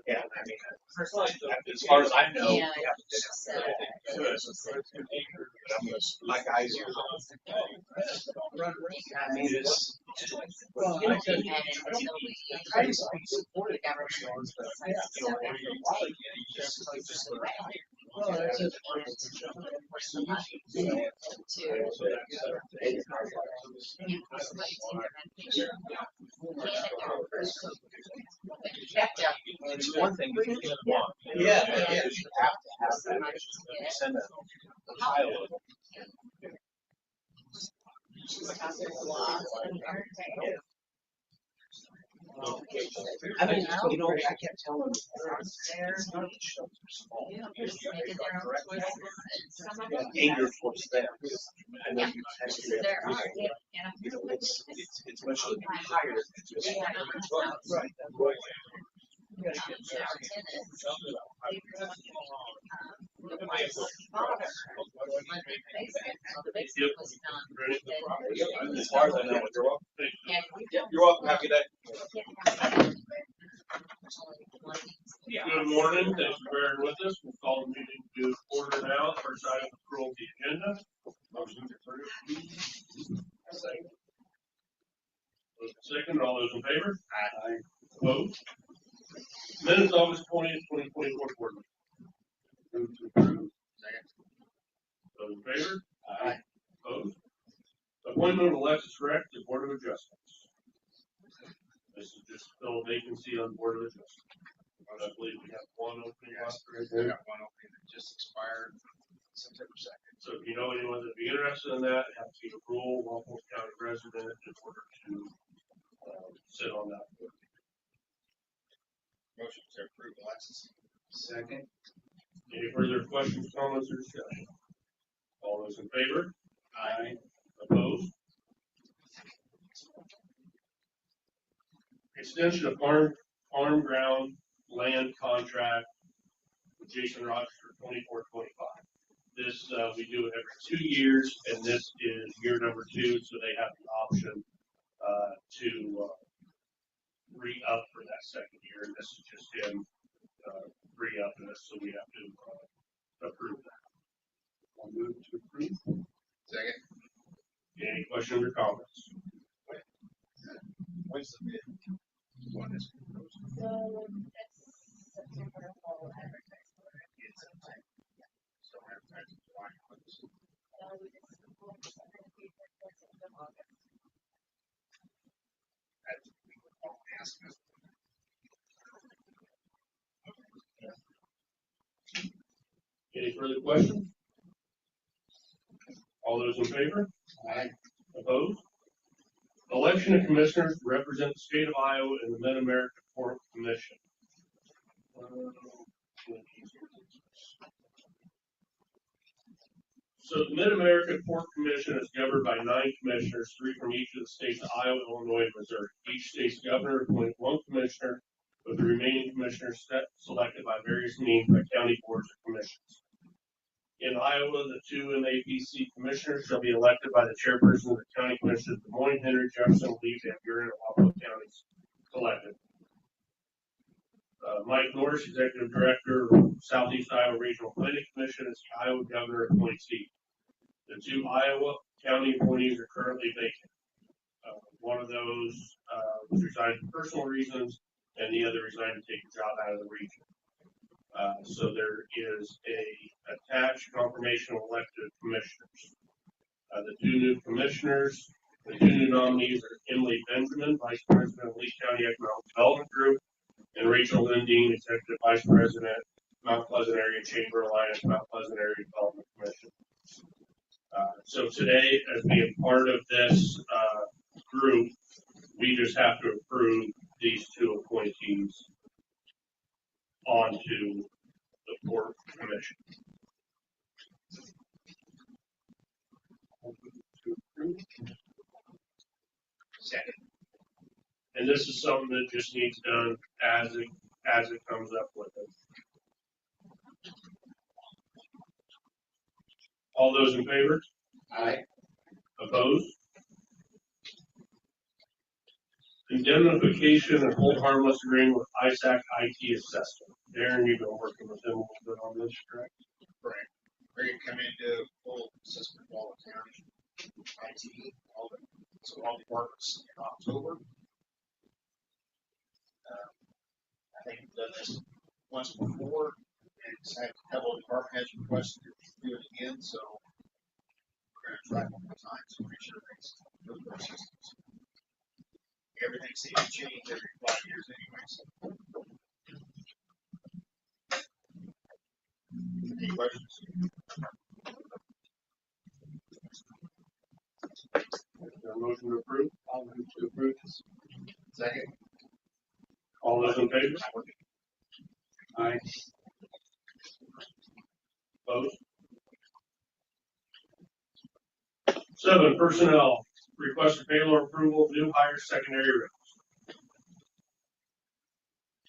Yeah, I mean, as far as I know, we Yeah. haven't my guys are. I mean, it's. And until we Try to be supportive. the government decides to step in, Well, that's it. to It's one thing to get one. Yeah, but yeah, you have to have that. Send a file. I mean, you know, I kept telling them. Anger towards them. I know you tested it. You know, it's much higher than just. Right. As far as I know, you're welcome. You're welcome. Have a good day. Good morning. Thanks for bearing with us. We'll call the meeting to order now. First item, approval of the agenda. Motion to approve. Second, all those in favor? Aye. Opposed? Minutes August 20th, 2024 board meeting. Move to approve. Second. Those in favor? Aye. Opposed? Appointment of Alexis Reck to Board of Adjustments. This is just fill a vacancy on Board of Adjustments. I believe we have one opening. Yes, we got one opening that just expired September 2nd. So if you know anyone that'd be interested in that, it has to be a rural Walpole County resident in order to sit on that board. Motion to approve, Alexis. Second. Any further questions, comments, or discussion? All those in favor? Aye. Opposed? Extension of farm ground land contract with Jason Rogers for 24-25. This we do it every 2 years, and this is year number 2, so they have the option to re-up for that second year. And this is just him re-upping this, so we have to approve that. I'll move to approve. Second. Any questions or comments? What's the bid? One is proposed. So that's September fall advertised for it. It's sometime. So advertising July. That's we would all ask us. Any further questions? All those in favor? Aye. Opposed? Election of commissioners to represent the state of Iowa in the Mid-America Pork Commission. So the Mid-America Pork Commission is governed by 9 commissioners, 3 from each of the states of Iowa, Illinois, and Missouri. Each state's governor appoints 1 commissioner, with the remaining commissioners selected by various means by county boards or commissions. In Iowa, the 2 MAPC commissioners shall be elected by the chairperson of the county commission of Des Moines, Henry, Jefferson, Lee, Van Buren, and Walpole counties collectively. Mike Norris, executive director of Southeast Iowa Regional Planning Commission, is the Iowa governor appointee. The 2 Iowa county appointees are currently vacant. One of those was resigned for personal reasons, and the other resigned to take a job out of the region. So there is a attached confirmation of elected commissioners. The 2 new commissioners, the 2 new nominees are Emily Benjamin, Vice President of Lee County Economic Development Group, and Rachel Lindeen, Executive Vice President, Mount Pleasant Area Chamber Alliance, Mount Pleasant Area Development Commission. So today, as being part of this group, we just have to approve these 2 appointees onto the Pork Commission. Second. And this is something that just needs done as it comes up with it. All those in favor? Aye. Opposed? Indemnification and hold harmless agreement with ISAC IT assessment. Darren, you've been working with them a little bit on this, correct? Right. Ready to come into full assessment of all the county, IT, all the, so all departments in October. I think we've done this once before, and it's had a couple of department heads requested to do it again, so we're gonna try one more time to make sure things go through our systems. Everything seems to change every 5 years anyway, so. Any questions? Is there a motion to approve? I'll move to approve this. Second? All those in favor? Aye. Opposed? 7, personnel, request for payroll approval, new hire secondary roles.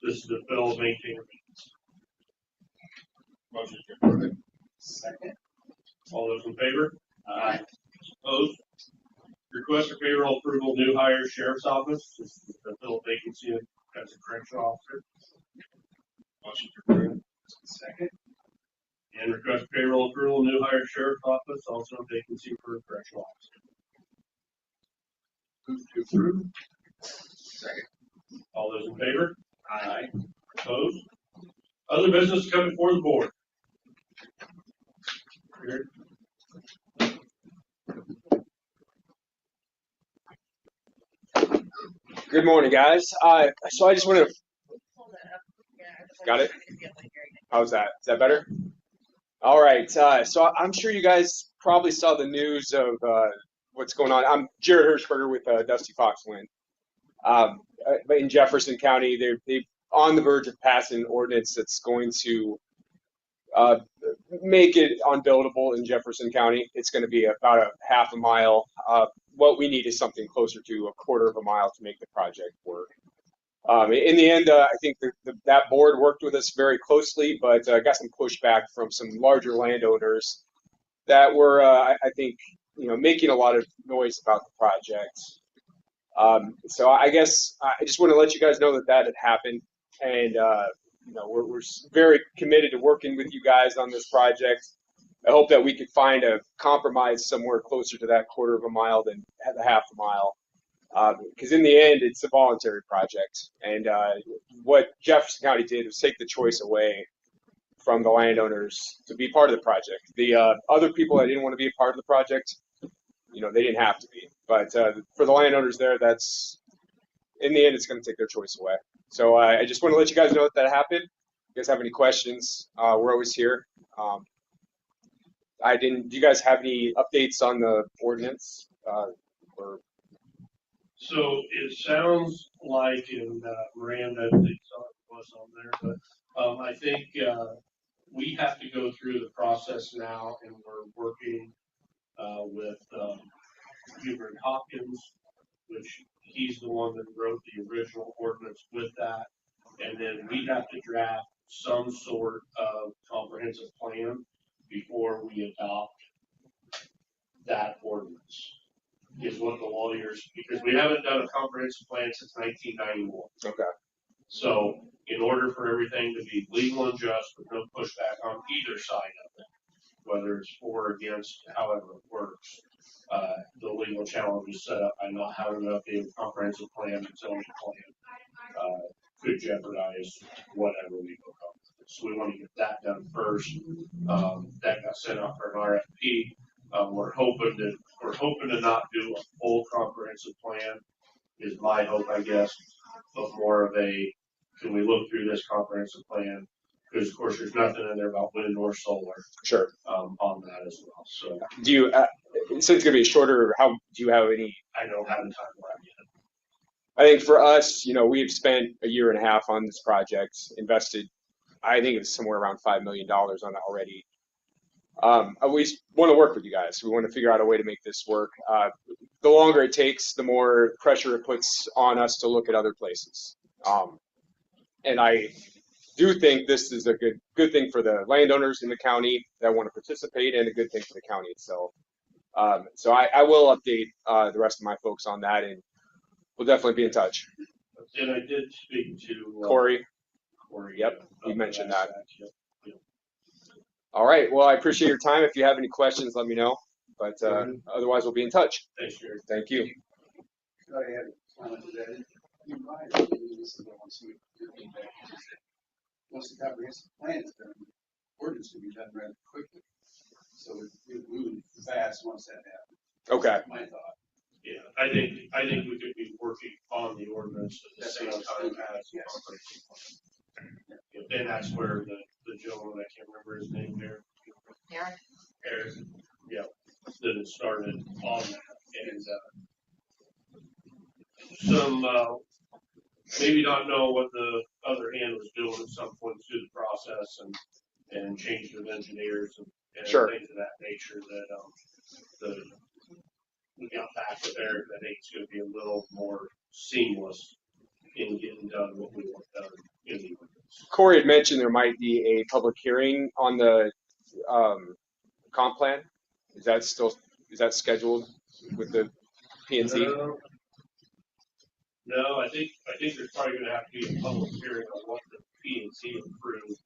This is the fill maintainer. Motion to approve it. Second. All those in favor? Aye. Opposed? Request for payroll approval, new hire sheriff's office. This is the fill vacancy as a correctional officer. Motion to approve. Second. And request payroll approval, new hire sheriff's office, also a vacancy for a correctional officer. Move to approve. Second. All those in favor? Aye. Opposed? Other business coming before the board. Here. Good morning, guys. So I just want to. Got it? How's that? Is that better? All right. So I'm sure you guys probably saw the news of what's going on. I'm Jared Hirschberger with Dusty Foxwind. But in Jefferson County, they're on the verge of passing an ordinance that's going to make it unbuildable in Jefferson County. It's going to be about a half a mile. What we need is something closer to a quarter of a mile to make the project work. In the end, I think that board worked with us very closely, but got some pushback from some larger landowners that were, I think, making a lot of noise about the project. So I guess I just want to let you guys know that had happened, and we're very committed to working with you guys on this project. I hope that we could find a compromise somewhere closer to that quarter of a mile than the half a mile. Because in the end, it's a voluntary project. And what Jefferson County did was take the choice away from the landowners to be part of the project. The other people that didn't want to be a part of the project, they didn't have to be. But for the landowners there, in the end, it's going to take their choice away. So I just want to let you guys know that happened. If you guys have any questions, we're always here. Do you guys have any updates on the ordinance? So it sounds like, and Miranda was on there, but I think we have to go through the process now, and we're working with Hubert Hopkins, which he's the one that wrote the original ordinance with that, and then we have to draft some sort of comprehensive plan before we adopt that ordinance. Is what the lawyers, because we haven't done a comprehensive plan since 1991. Okay. So in order for everything to be legal and just with no pushback on either side of it, whether it's for or against, however it works, the legal challenge is set up by not having an updated comprehensive plan and zoning plan could jeopardize whatever we go on. So we want to get that done first. That got sent out for an RFP. We're hoping to not do a full comprehensive plan, is my hope, I guess, but more of a, can we look through this comprehensive plan? Because of course there's nothing in there about wind or solar. Sure. On that as well. So do you, since it's gonna be shorter, do you have any? I don't have a timeline yet. I think for us, we've spent a year and a half on this project, invested, I think it's somewhere around $5 million on it already. We want to work with you guys. We want to figure out a way to make this work. The longer it takes, the more pressure it puts on us to look at other places. And I do think this is a good thing for the landowners in the county that want to participate, and a good thing for the county itself. So I will update the rest of my folks on that, and We'll definitely be in touch. And I did speak to Corey. Corey. Yep, we mentioned that. Yep. All right. Well, I appreciate your time. If you have any questions, let me know. But otherwise, we'll be in touch. Thanks, Jerry. Thank you. I had planned that. You might have to do this, and I want to see what you're doing back. Once the comprehensive plan is done, ordinance can be done rather quickly. So it moved fast once that happened. Okay. My thought. Yeah, I think we could be working on the ordinance at the same time as. Yes. And that's where the gentleman, I can't remember his name there. Eric, yeah, that it started on that. And some, maybe not know what the other hand was doing at some point through the process and change of engineers and Sure. things of that nature that, we got back with Eric. I think it's going to be a little more seamless in getting done what we want done in the ordinance. Corey had mentioned there might be a public hearing on the comp plan. Is that scheduled with the P&Z? No, I think there's probably going to have to be a public hearing on what the P&Z approved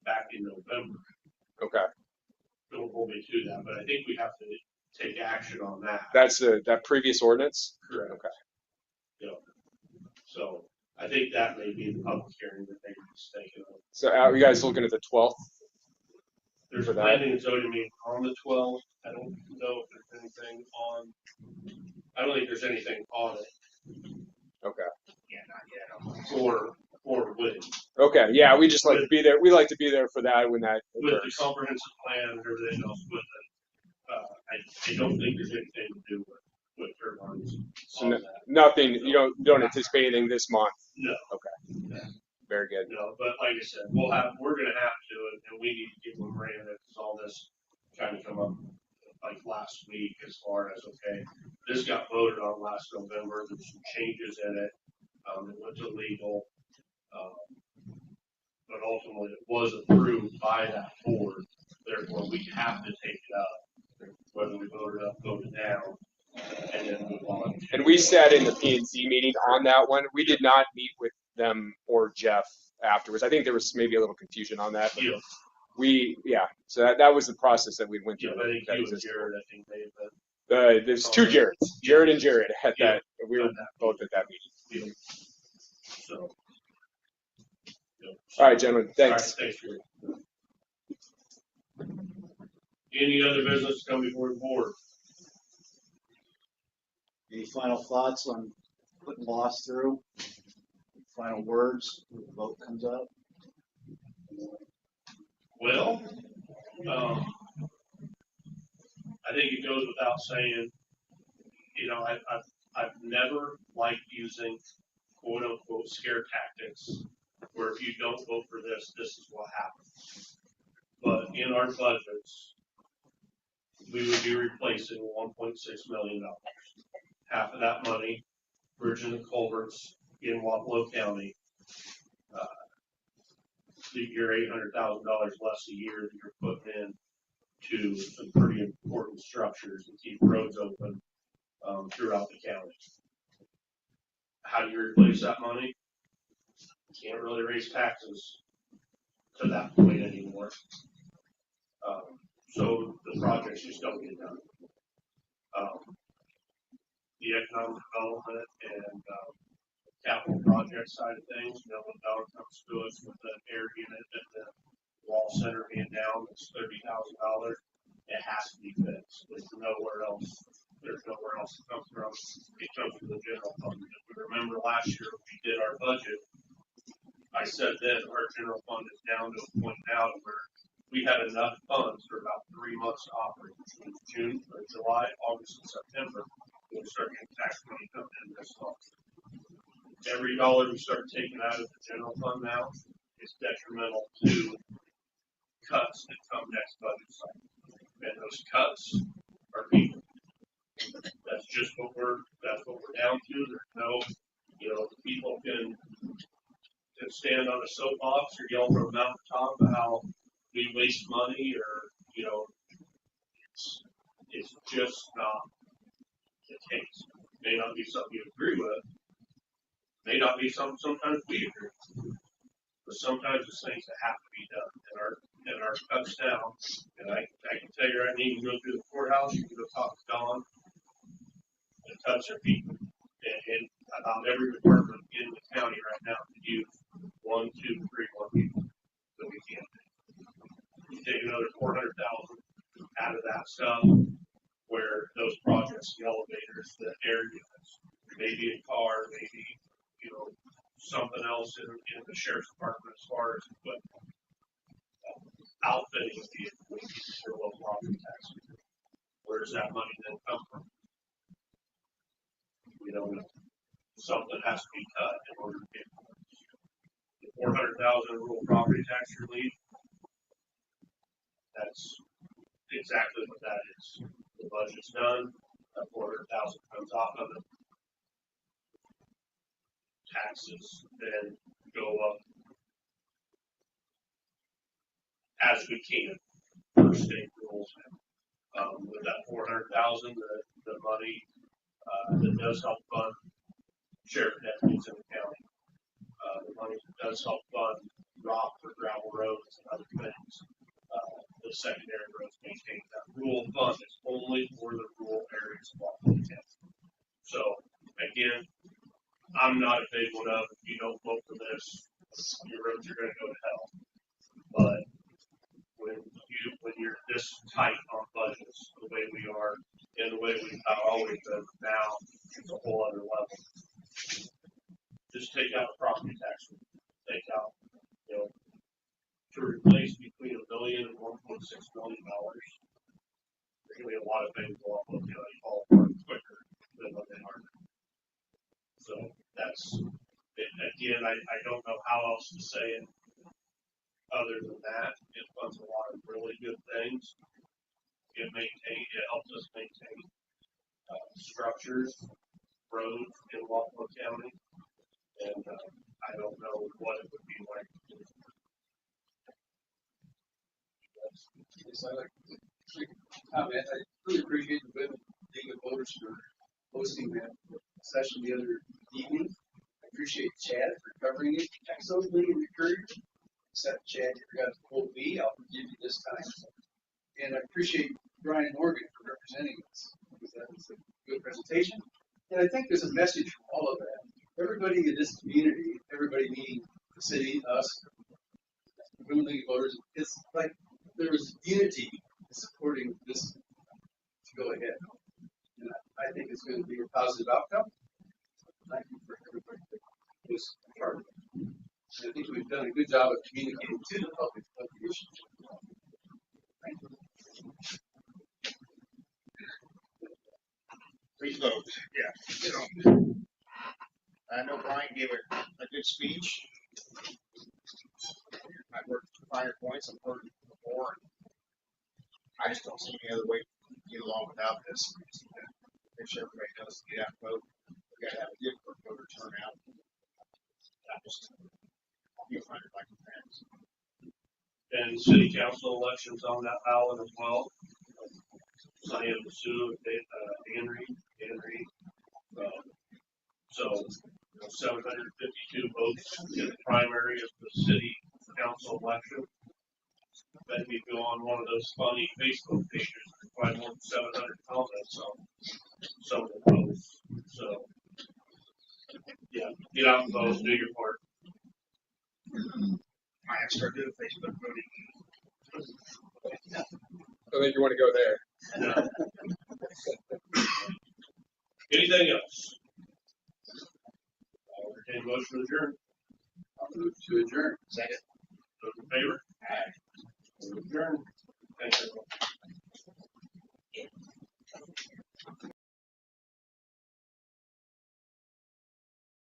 back in November. Okay. Don't hold me to that, but I think we have to take action on that. That's that previous ordinance? Correct. Okay. Yeah. So I think that may be the public hearing that they were mistaken of. So are you guys looking at the 12th? There's For a that? planning and zoning meeting on the 12th. I don't know if there's anything on. I don't think there's anything on it. Okay. Yeah, not yet. Or with Okay. Yeah, we just like to be there. We like to be there for that when that the occurs. comprehensive plan and everything else with it. I don't think there's anything to do with turbines So on no, that. nothing. You don't anticipate anything this month. No. Okay. Very good. No, but like I said, we're gonna have to, and we need to get with Miranda because all this kind of come up like last week as far as, okay, this got voted on last November, there's some changes in it, it went to legal, but ultimately it was approved by that board, therefore we have to take it up, whether we vote it up, vote it down, and then move on. And we sat in the P&Z meeting on that one. We did not meet with them or Jeff afterwards. I think there was maybe a little confusion on that. Yeah, So that was the process that we went yeah, through. I think That you and existed. Jared, I think they have There's two Jareds, Jared and Jared at that. We were both at that meeting. been, so. All right, gentlemen. Thanks. All right, thanks. Any other business come before the board? Any final thoughts on putting loss through? Final words when the vote comes up? Well, I think it goes without saying, I've never liked using quote unquote scare tactics where if you don't vote for this, this is what happens. But in our budgets, we would be replacing $1.6 million. Half of that money, bridging the culverts in Wapello County. You're $800,000 less a year that you're putting in to some pretty important structures and keep roads open throughout the county. How do you replace that money? You can't really raise taxes to that point anymore. So the projects just don't get done. The economic development and capital project side of things, when dollar comes to us with the air unit and the wall center being down, it's $30,000. It has to be fixed. There's nowhere else to come from. It comes from the general fund. If we remember last year when we did our budget, I said then our general fund is down to a point now where we had enough funds for about 3 months to operate, which means June or July, August, and September. We'll start getting tax money coming in this fall. Every dollar we start taking out of the general fund now is detrimental to cuts that come next budget cycle. And those cuts are people. That's just what we're down to. There's no, the people can stand on a soapbox or yell from a mountaintop about how we waste money or, it's just not the case. May not be something you agree with, may not be something sometimes we agree with. But sometimes it's things that have to be done and are cuts down. And I can tell you right now, you can go through the courthouse, you can go talk to Don, and touch their people. And about every department in the county right now could use 1, 2, 3 more people that we can't. You take another 400,000 out of that stuff, where those projects, the elevators, the air units, maybe a car, maybe, you know, something else in the sheriff's department as far as equipment. Outfitting vehicles for low property tax. Where does that money then come from? We don't know. Something has to be cut in order to get the 400,000 rural property tax relief. That's exactly what that is. The budget's done. That 400,000 comes off of it. Taxes then go up as we can per state rules. With that 400,000, the money that does help fund sheriff deputies in the county. The money that does help fund rock or gravel roads and other things. The secondary roads maintained. That rural fund is only for the rural areas of Washington County. So again, I'm not a big one of, if you don't vote for this, your roads are going to go to hell. But when you're this tight on budgets, the way we are, and the way we've always been now, it's a whole other level. Just take out the property tax. Take out, you know, to replace between $1 million and $1.6 million. There's going to be a lot of things going on, you know, fall apart quicker than what they are. So that's it. Again, I don't know how else to say it other than that. It funds a lot of really good things. It helps us maintain structures, roads in Wapello County, and I don't know what it would be like. Yes, I like to comment. I really appreciate the Women League of Voters for hosting that session the other evening. I appreciate Chad for covering it excellently in the Courier. Except Chad, you forgot to quote me. I'll forgive you this time. And I appreciate Brian Morgan for representing us, because that was a good presentation. And I think there's a message from all of that. Everybody in this community, everybody meaning the city, us, the Women League of Voters, it's like there was unity supporting this to go ahead. And I think it's going to be a positive outcome. Thank you for everybody that was part of it. And I think we've done a good job of communicating to the public about the issues. Thank you. Please vote. Yeah. I know Brian gave a good speech. I've heard finer points. I've heard before. I just don't see any other way to get along without this. Make sure everybody knows to get out and vote. We got to have a good voter turnout. I'll be a finder like my friends. And city council elections on that ballot as well. Cyan Sue, Henry. So 752 votes in the primary of the city council election. Then if you go on one of those funny Facebook pages, you find more than 700 comments on some of the posts. So yeah, get out and vote, do your part. I have started doing Facebook voting. I think you want to go there. Yeah. Anything else? I'll entertain a motion to adjourn. I'll move to adjourn. Second. Those in favor? Aye. Adjourn. Thanks, everyone.